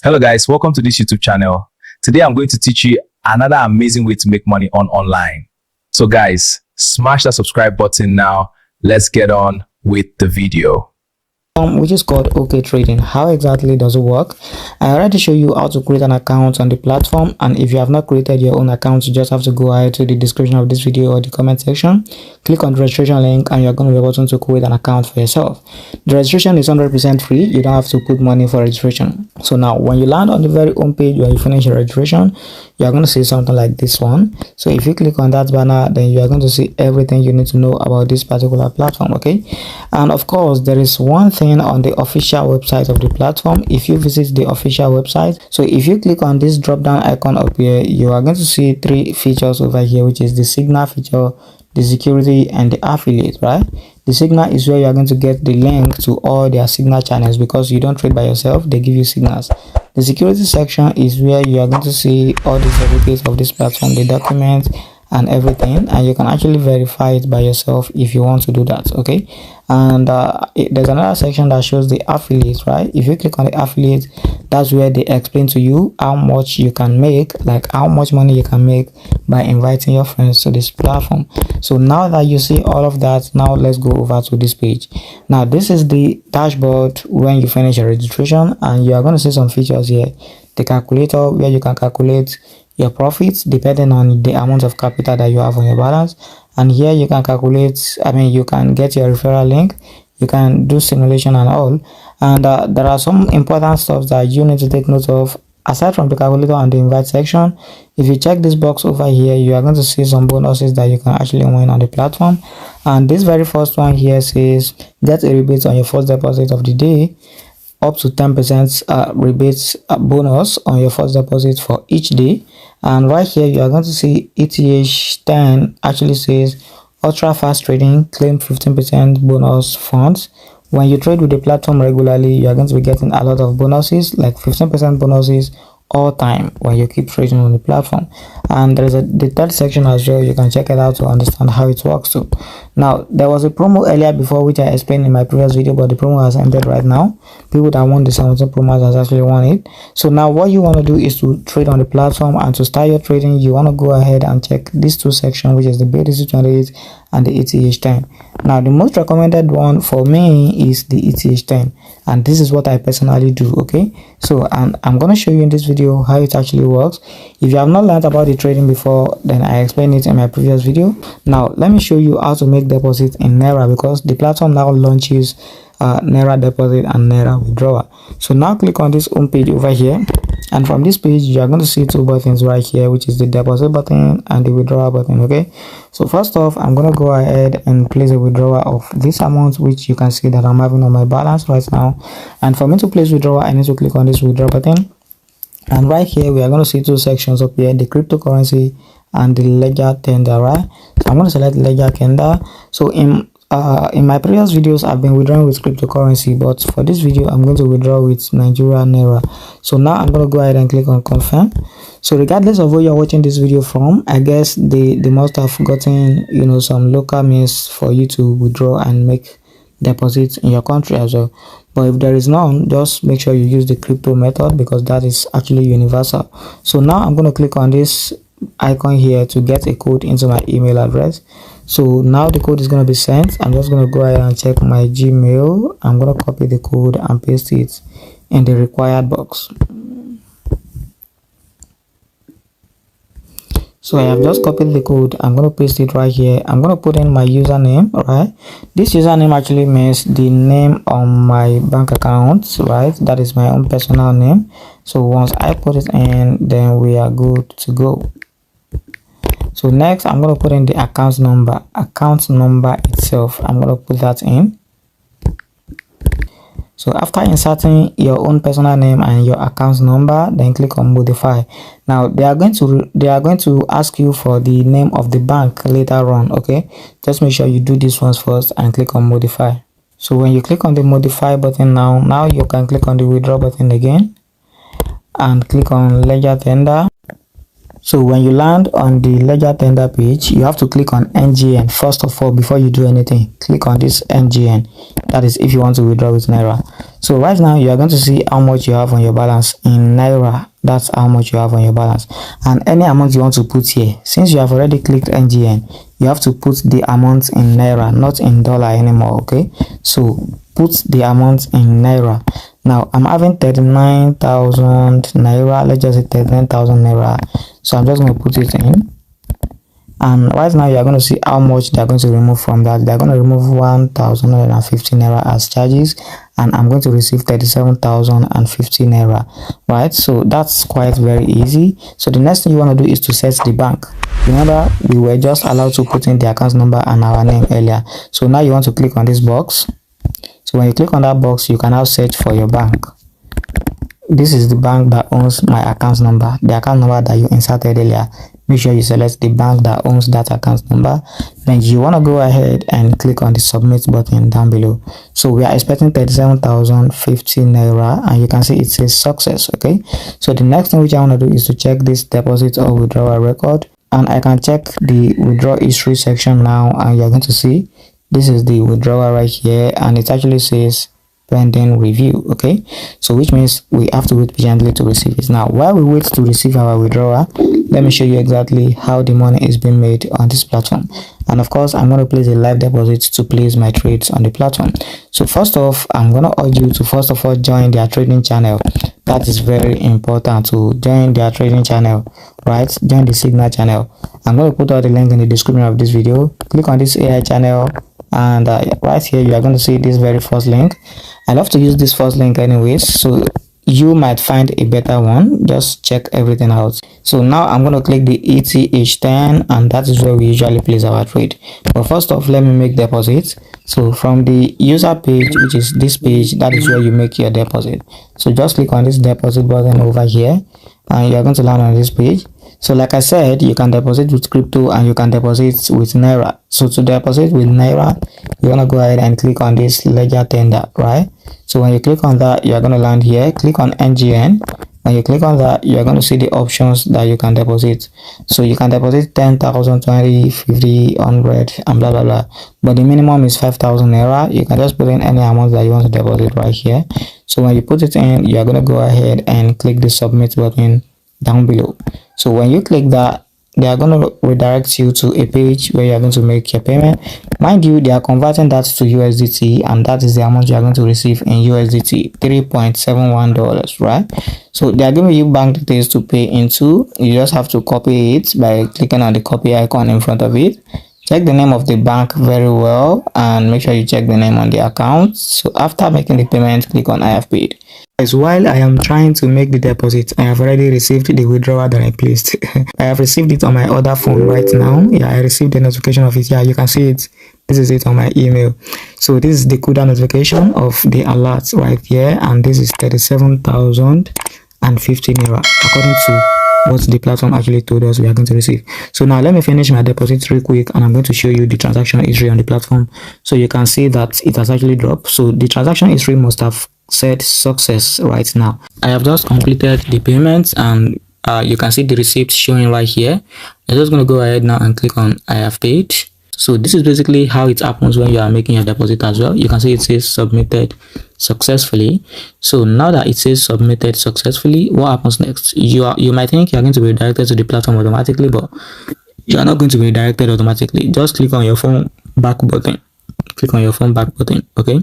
Hello guys, welcome to this YouTube channel. Today I'm going to teach you another amazing way to make money online. So guys, smash that subscribe button now. Let's get on with the video. Which is called OK Trading. How exactly does it work? I already show you how to create an account on the platform, and if you have not created your own account, you just have to go ahead to the description of this video or the comment section, click on the registration link, and you're going to be able to create an account for yourself. The registration is 100% free. You don't have to put money for registration. So now when you land on the very home page where you finish your registration, you're going to see something like this one. So if you click on that banner, then you are going to see everything you need to know about this particular platform. Okay, and of course there is one thing on the official website of the platform. If you visit the official website, so if you click on this drop down icon up here, you are going to see three features over here, which is the signal feature, the security, and the affiliate. Right, the signal is where you are going to get the link to all their signal channels, because you don't trade by yourself, they give you signals. The security section is where you are going to see all the certificates of this platform, the documents and everything, and you can actually verify it by yourself if you want to do that. Okay, and there's another section that shows the affiliate. Right, if you click on the affiliate, that's where they explain to you how much you can make, like how much money you can make by inviting your friends to this platform. So now that you see all of that, now let's go over to this page. Now this is the dashboard when you finish your registration, and you are going to see some features here. The calculator, where you can calculate your profits depending on the amount of capital that you have on your balance, and here you can calculate, you can get your referral link, you can do simulation and all. And there are some important stuff that you need to take note of aside from the calculator and the invite section. If you check this box over here, you are going to see some bonuses that you can actually win on the platform, and this very first one here says get a rebate on your first deposit of the day, up to 10% rebates bonus on your first deposit for each day. And right here you are going to see ETH10 actually says ultra fast trading, claim 15% bonus funds. When you trade with the platform regularly, you are going to be getting a lot of bonuses, like 15% bonuses all time when you keep trading on the platform. And there is the third section as well. You can check it out to understand how it works too. Now there was a promo earlier before which I explained in my previous video, but the promo has ended right now. People that want the 17 promos has actually won it. So now what you want to do is to trade on the platform, and to start your trading you want to go ahead and check these two sections, which is the BTC28 and the ETH10. Now the most recommended one for me is the ETH10, and this is what I personally do. Okay, so I'm going to show you in this video how it actually works. If you have not learned about the trading before, then I explained it in my previous video. Now let me show you how to make deposit in Naira, because the platform now launches Naira deposit and Naira withdrawal. So now click on this home page over here, and from this page you are going to see two buttons right here, which is the deposit button and the withdrawal button. Okay, so first off, I'm going to go ahead and place a withdrawal of this amount, which you can see that I'm having on my balance right now. And for me to place withdrawal, I need to click on this withdraw button, and right here we are going to see two sections up here, the cryptocurrency and the ledger tender. Right, so I'm going to select ledger tender. So in my previous videos I've been withdrawing with cryptocurrency, but for this video I'm going to withdraw with Nigeria Naira. So now I'm going to go ahead and click on confirm. So regardless of where you're watching this video from, I guess they must have gotten some local means for you to withdraw and make deposits in your country as well. But if there is none, just make sure you use the crypto method, because that is actually universal. So now I'm going to click on this icon here to get a code into my email address. So now the code is going to be sent. I'm just going to go ahead and check my Gmail. I'm going to copy the code and paste it in the required box. So I have just copied the code. I'm going to paste it right here. I'm going to put in my username. Right, this username actually means the name on my bank account. Right, that is my own personal name. So once I put it in, then we are good to go. So next I'm going to put in the account number itself. I'm going to put that in. So after inserting your own personal name and your account number, then click on modify. Now they are going to ask you for the name of the bank later on. Okay, just make sure you do this once first and click on modify. So when you click on the modify button, now you can click on the withdraw button again and click on ledger tender. So when you land on the ledger tender page, you have to click on NGN first of all before you do anything. Click on this NGN, that is if you want to withdraw with Naira. So right now you are going to see how much you have on your balance in Naira. That's how much you have on your balance, and any amount you want to put here. Since you have already clicked NGN, you have to put the amount in Naira, not in dollar anymore. Okay, so put the amount in Naira. Now I'm having 39,000 Naira. Let's just say 39,000 Naira. So I'm just going to put it in. And right now you are going to see how much they are going to remove from that. They are going to remove 1,150 Naira as charges, and I'm going to receive 37,050 Naira, right? So that's quite very easy. So the next thing you want to do is to set the bank. Remember, we were just allowed to put in the account number and our name earlier. So now you want to click on this box. So when you click on that box, you can now search for your bank. This is the bank that owns my account number, the account number that you inserted earlier. Make sure you select the bank that owns that account number. Then you want to go ahead and click on the submit button down below. So we are expecting 37,050 Naira, and you can see it says success. Okay, so the next thing which I want to do is to check this deposit or withdrawal record, and I can check the withdrawal history section now, and you're going to see this is the withdrawal right here, and it actually says pending review. Okay, so which means we have to wait patiently to receive it. Now while we wait to receive our withdrawal, let me show you exactly how the money is being made on this platform. And of course, I'm going to place a live deposit to place my trades on the platform. So first off, I'm going to urge you to first of all join their trading channel. That is very important, to join their trading channel, right? Join the Signal channel. I'm going to put all the link in the description of this video. Click on this AI channel, and right here you are going to see this very first link. I love to use this first link anyways, so you might find a better one. Just check everything out. So now I'm going to click the ETH10, and that is where we usually place our trade. But first off, let me make deposits. So from the user page, which is this page, that is where you make your deposit. So just click on this deposit button over here, and you're going to land on this page. So like I said, you can deposit with crypto and you can deposit with Naira. So to deposit with Naira, you want to go ahead and click on this ledger tender, right? So when you click on that, you're going to land here. Click on NGN. When you click on that, you're going to see the options that you can deposit. So you can deposit 10,000, 20, 50, 100, and blah blah blah. But the minimum is 5,000 Naira. You can just put in any amount that you want to deposit right here. So when you put it in, you're going to go ahead and click the submit button down below. So when you click that, they are going to redirect you to a page where you are going to make your payment. Mind you, they are converting that to USDT, and that is the amount you are going to receive in USDT, $3.71, right? So they are giving you bank details to pay into. You just have to copy it by clicking on the copy icon in front of it. Check the name of the bank very well, and make sure you check the name on the account. So after making the payment, click on I have paid. As while I am trying to make the deposit, I have already received the withdrawal that I placed. I have received it on my other phone right now. Yeah, I received the notification of it. Yeah, you can see it. This is it on my email. So this is the CUDA notification of the alert right here, and this is 37,050 Naira according to what the platform actually told us we are going to receive. So now let me finish my deposit real quick, and I'm going to show you the transaction history on the platform, so you can see that it has actually dropped. So the transaction history must have said success right now. I have just completed the payments, and you can see the receipt showing right here. I'm just going to go ahead now and click on I have paid. So this is basically how it happens when you are making your deposit as well. You can see it says submitted successfully. So now that it says submitted successfully, what happens next? You might think you're going to be redirected to the platform automatically, but you are not going to be redirected automatically. Just click on your phone back button. Click on your phone back button. Okay,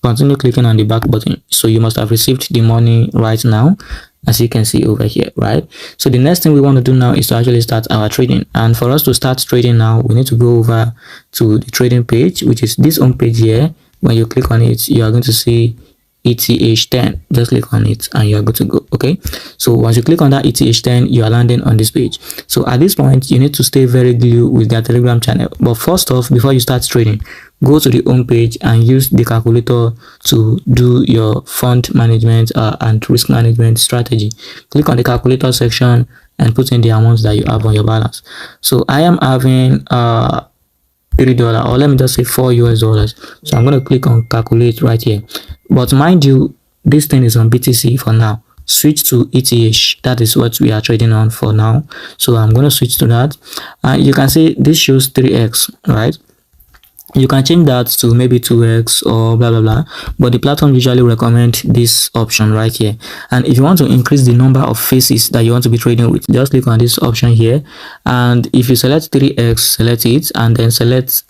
continue clicking on the back button. So you must have received the money right now, as you can see over here, right? So the next thing we want to do now is to actually start our trading. And for us to start trading now, we need to go over to the trading page, which is this home page here. When you click on it, you are going to see ETH10. Just click on it and you are good to go. Okay, so once you click on that ETH10, you are landing on this page. So at this point, you need to stay very glued with their Telegram channel. But first off, before you start trading, go to the home page and use the calculator to do your fund management and risk management strategy. Click on the calculator section and put in the amounts that you have on your balance. So I am having $3, or let me just say $4 US. So I'm going to click on calculate right here. But mind you, this thing is on BTC for now. Switch to ETH. That is what we are trading on for now. So I'm going to switch to that. And you can see this shows 3x, right? You can change that to maybe 2x or blah blah blah, but the platform usually recommend this option right here. And if you want to increase the number of faces that you want to be trading with, just click on this option here, and if you select 3x, select it, and then select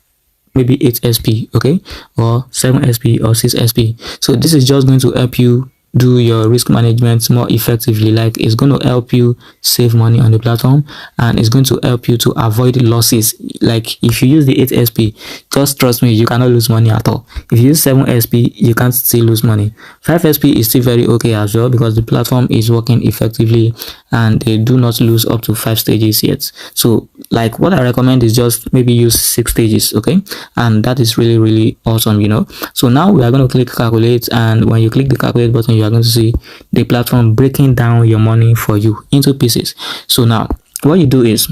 maybe 8sp, okay, or 7sp or 6sp. So this is just going to help you do your risk management more effectively. Like, it's going to help you save money on the platform, and it's going to help you to avoid losses. Like, if you use the 8sp, just trust me, you cannot lose money at all. If you use 7sp, you can't still lose money. 5sp is still very okay as well, because the platform is working effectively and they do not lose up to 5 stages yet. So like, what I recommend is just maybe use 6 stages, okay, and that is really awesome, you know. So now we are going to click calculate, and when you click the calculate button, you are going to see the platform breaking down your money for you into pieces. So now what you do is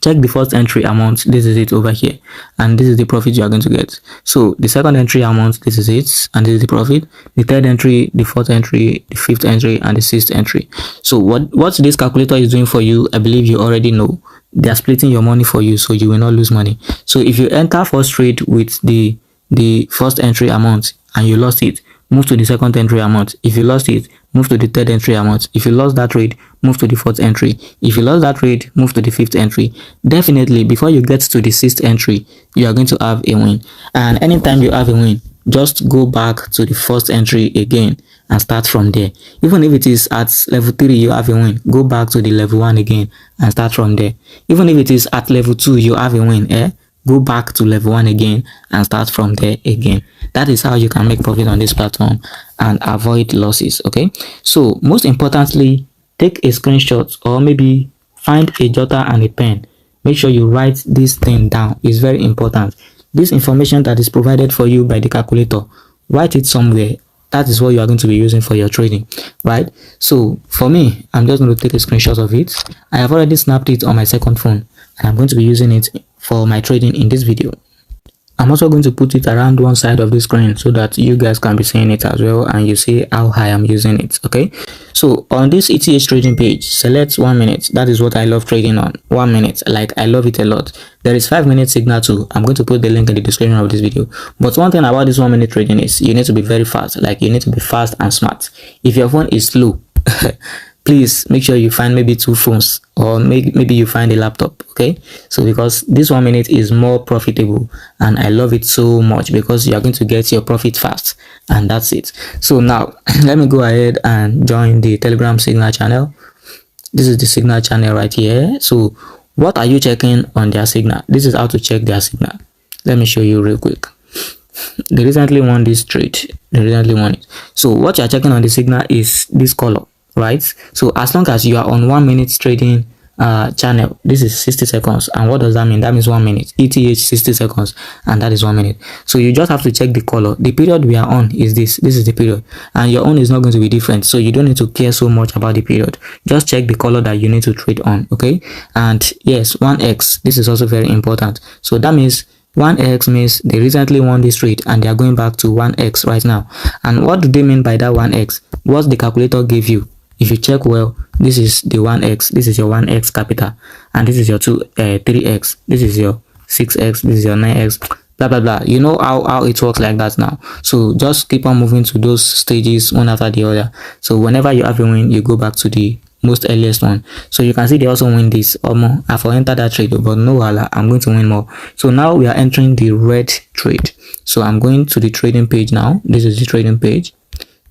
check the first entry amount. This is it over here, and this is the profit you are going to get. So the second entry amount, this is it, and this is the profit. The third entry, the fourth entry, the fifth entry, and the sixth entry. So what this calculator is doing for you, I believe you already know. They are splitting your money for you, so you will not lose money. So if you enter first trade with the first entry amount and you lost it, move to the second entry amount. If you lost it, move to the third entry amount. If you lost that trade, move to the fourth entry. If you lost that trade, move to the fifth entry. Definitely, before you get to the sixth entry, you are going to have a win. And anytime you have a win, just go back to the first entry again and start from there. Even if it is at level 3 you have a win, go back to the level 1 again and start from there. Even if it is at level 2 you have a win, go back to level 1 again and start from there again. That is how you can make profit on this platform and avoid losses. Okay, so most importantly, take a screenshot or maybe find a jotter and a pen. Make sure you write this thing down. It's very important. This information that is provided for you by the calculator, write it somewhere. That is what you are going to be using for your trading, right? So for me, I'm just going to take a screenshot of it. I have already snapped it on my second phone, and I'm going to be using it for my trading in this video. I'm also going to put it around one side of the screen so that you guys can be seeing it as well, and you see how high I'm using it. Okay, so on this ETH trading page, select 1 minute. That is what I love trading on. 1 minute, like, I love it a lot. There is 5-minute signal too. I'm going to put the link in the description of this video. But one thing about this 1 minute trading is you need to be very fast. Like, you need to be fast and smart. If your phone is slow, please make sure you find maybe 2 phones, or maybe you find a laptop. Okay, so because this 1 minute is more profitable, and I love it so much because you are going to get your profit fast, and that's it. So now let me go ahead and join the Telegram Signal channel. This is the Signal channel right here. So what are you checking on their Signal? This is how to check their Signal. Let me show you real quick. They recently won this trade. They recently won it. So what you are checking on the Signal is this color, right? So as long as you are on 1 minute trading channel, this is 60 seconds. And what does that mean? That means 1 minute. ETH 60 seconds, and that is 1 minute. So you just have to check the color. The period we are on is this is the period, and your own is not going to be different, so you don't need to care so much about the period. Just check the color that you need to trade on. Okay, and yes, 1x, this is also very important. So that means 1x means they recently won this trade and they are going back to 1x right now. And what do they mean by that 1x? What the calculator gave you, if you check well, this is the 1x, this is your 1x capital, and this is your 3x, this is your 6x, this is your 9x, blah blah blah. You know how it works like that now. So just keep on moving to those stages one after the other. So whenever you have a win, you go back to the most earliest one. So you can see they also win this. I've entered that trade, but no, I'm going to win more. So now we are entering the red trade. So I'm going to the trading page now. This is the trading page.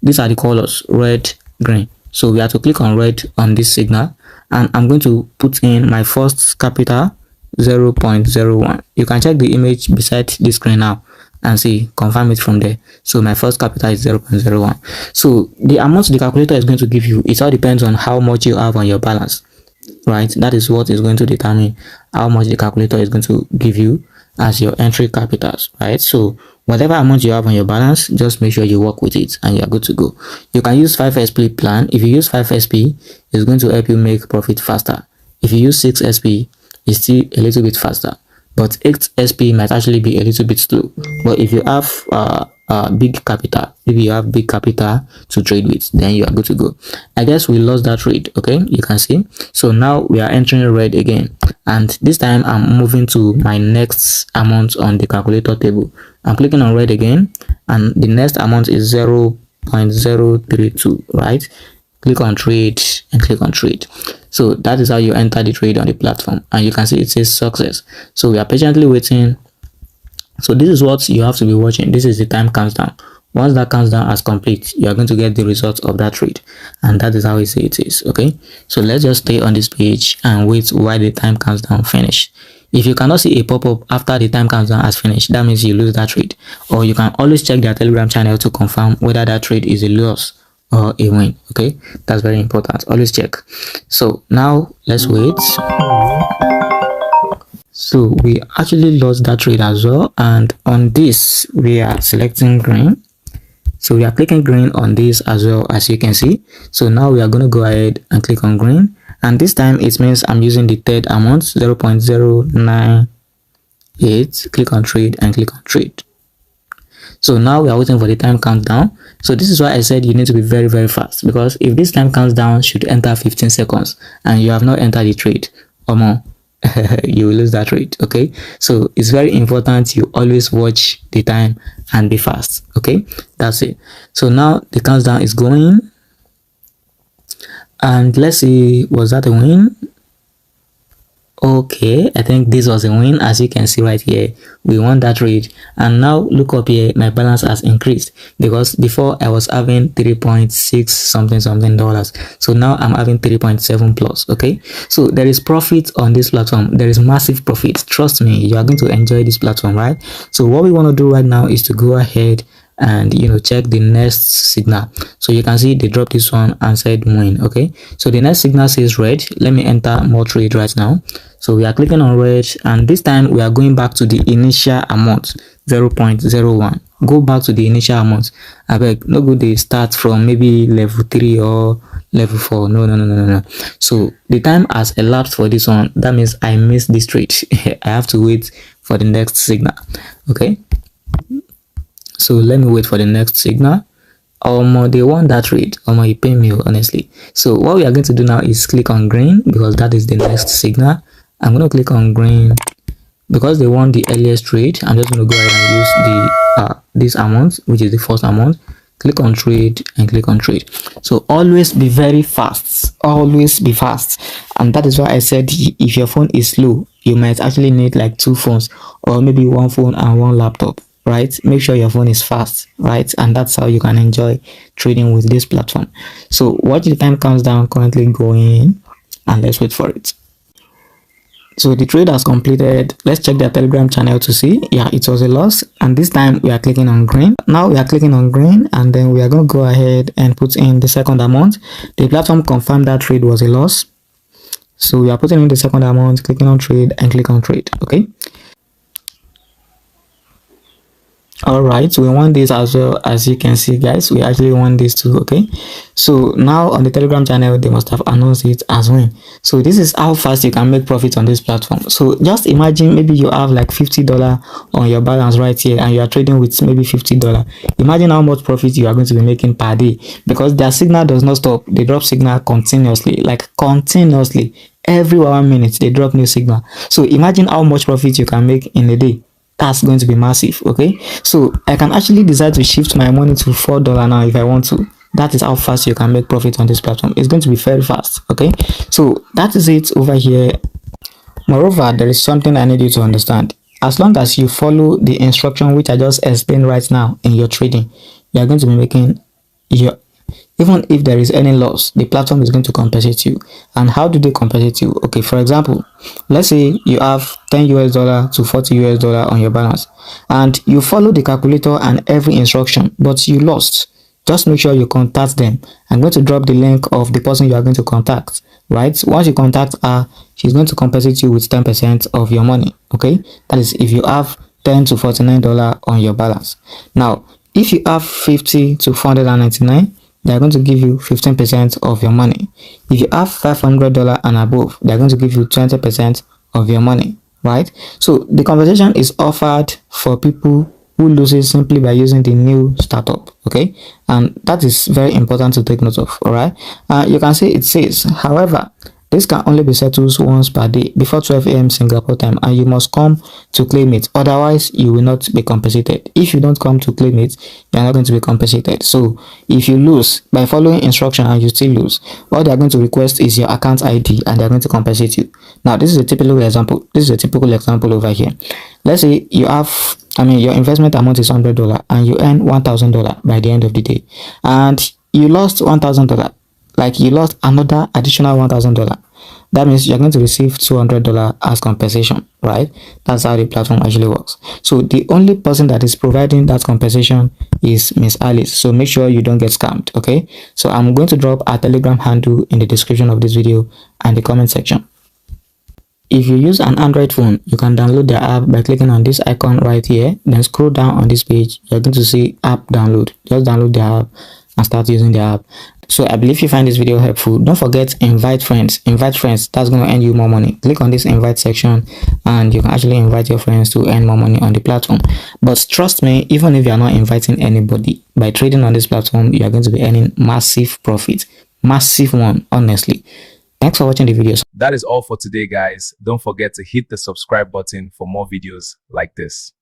These are the colors: red, green. So we have to click on red on this signal, and I'm going to put in my first capital, 0.01. You can check the image beside the screen now and see, confirm it from there. So my first capital is 0.01. So the amount the calculator is going to give you, it all depends on how much you have on your balance, right? That is what is going to determine how much the calculator is going to give you as your entry capitals, right? So whatever amount you have on your balance, just make sure you work with it and you are good to go. You can use 5SP plan. If you use 5SP, it's going to help you make profit faster. If you use 6SP, it's still a little bit faster, but 8SP might actually be a little bit slow. But if you have big capital, maybe you have big capital to trade with, then you are good to go. I guess we lost that trade. Okay, you can see. So now we are entering red again, and this time I'm moving to my next amount on the calculator table. I'm clicking on red again, and the next amount is 0.032, right? Click on trade and click on trade. So that is how you enter the trade on the platform, and you can see it says success. So we are patiently waiting. So this is what you have to be watching. This is the time counts down. Once that counts down as complete, you are going to get the results of that trade, and that is how it is. Okay, so let's just stay on this page and wait while the time counts down finish. If you cannot see a pop-up after the time counts down as finished, that means you lose that trade. Or you can always check their Telegram channel to confirm whether that trade is a loss or a win. Okay, that's very important. Always check. So now let's wait. So we actually lost that trade as well, and on this we are selecting green. So we are clicking green on this as well, as you can see. So now we are going to go ahead and click on green, and this time it means I'm using the third amount, 0.098. Click on trade and click on trade. So now we are waiting for the time countdown. So this is why I said you need to be very, very fast, because if this time counts down should enter 15 seconds and you have not entered the trade or more, you will lose that trade. Okay, so it's very important you always watch the time and be fast. Okay, that's it. So now the countdown is going, and let's see, was that a win? Okay, I think this was a win. As you can see right here, we won that trade, and now look up here, my balance has increased, because before I was having 3.6 something dollars, so now I'm having 3.7 plus. Okay, so there is profit on this platform. There is massive profit. Trust me, you are going to enjoy this platform, right? So what we want to do right now is to go ahead and check the next signal. So you can see they dropped this one and said win. Okay, so the next signal says red. Let me enter more trade right now. So we are clicking on red, and this time we are going back to the initial amount, 0.01. Go back to the initial amount. I beg, no good they start from maybe level 3 or level 4. No. So the time has elapsed for this one. That means I missed this trade. I have to wait for the next signal. Okay, so let me wait for the next signal. They want that trade. You pay me, honestly. So what we are going to do now is click on green, because that is the next signal. I'm going to click on green because they want the earliest trade. I'm just going to go ahead and use the this amount, which is the first amount. Click on trade and click on trade. So always be very fast. Always be fast. And that is why I said if your phone is slow, you might actually need like 2 phones, or maybe 1 phone and 1 laptop. Right, make sure your phone is fast, right? And that's how you can enjoy trading with this platform. So watch the time counts down currently going, and let's wait for it. So the trade has completed. Let's check their Telegram channel to see. Yeah, it was a loss, and this time we are clicking on green. Now we are clicking on green, and then we are going to go ahead and put in the second amount. The platform confirmed that trade was a loss, so we are putting in the second amount, clicking on trade and click on trade. Okay, all right, so we want this as well. As you can see, guys, we actually want this too. Okay, so now on the Telegram channel they must have announced it as win. So this is how fast you can make profit on this platform. So just imagine maybe you have like $50 on your balance right here, and you are trading with maybe $50. Imagine how much profit you are going to be making per day, because their signal does not stop. They drop signal continuously, like continuously. Every 1 minute they drop new signal. So imagine how much profit you can make in a day. That's going to be massive. Okay, so I can actually decide to shift my money to $4 now if I want to. That is how fast you can make profit on this platform. It's going to be very fast. Okay, so that is it over here. Moreover, there is something I need you to understand. As long as you follow the instruction which I just explained right now in your trading, you are going to be making your, even if there is any loss, the platform is going to compensate you. And how do they compensate you? Okay, for example, let's say you have $10 to $40 on your balance, and you follow the calculator and every instruction, but you lost. Just make sure you contact them. I'm going to drop the link of the person you are going to contact. Right, once you contact her, she's going to compensate you with 10% of your money. Okay, that is if you have $10 to $49 on your balance. Now if you have $50 to $499, they are going to give you 15% of your money. If you have $500 and above, they are going to give you 20% of your money, right? So the compensation is offered for people who loses simply by using the new startup. Okay, and that is very important to take note of. All right, you can see it says, however, this can only be settled once per day before 12 a.m. Singapore time, and you must come to claim it. Otherwise, you will not be compensated. If you don't come to claim it, you are not going to be compensated. So, if you lose by following instruction and you still lose, all they are going to request is your account ID, and they are going to compensate you. Now, this is a typical example. This is a typical example over here. Let's say you have, your investment amount is $100 and you earn $1,000 by the end of the day, and you lost $1,000. Like you lost another additional $1,000. That means you're going to receive $200 as compensation, right? That's how the platform actually works. So the only person that is providing that compensation is Miss Alice. So make sure you don't get scammed, okay? So I'm going to drop our Telegram handle in the description of this video and the comment section. If you use an Android phone, you can download the app by clicking on this icon right here. Then scroll down on this page. You're going to see app download. Just download the app and start using the app. So I believe you find this video helpful. Don't forget, invite friends. Invite friends. That's going to earn you more money. Click on this invite section and you can actually invite your friends to earn more money on the platform. But trust me, even if you are not inviting anybody, by trading on this platform, you are going to be earning massive profit. Massive one, honestly. Thanks for watching the video. That is all for today, guys. Don't forget to hit the subscribe button for more videos like this.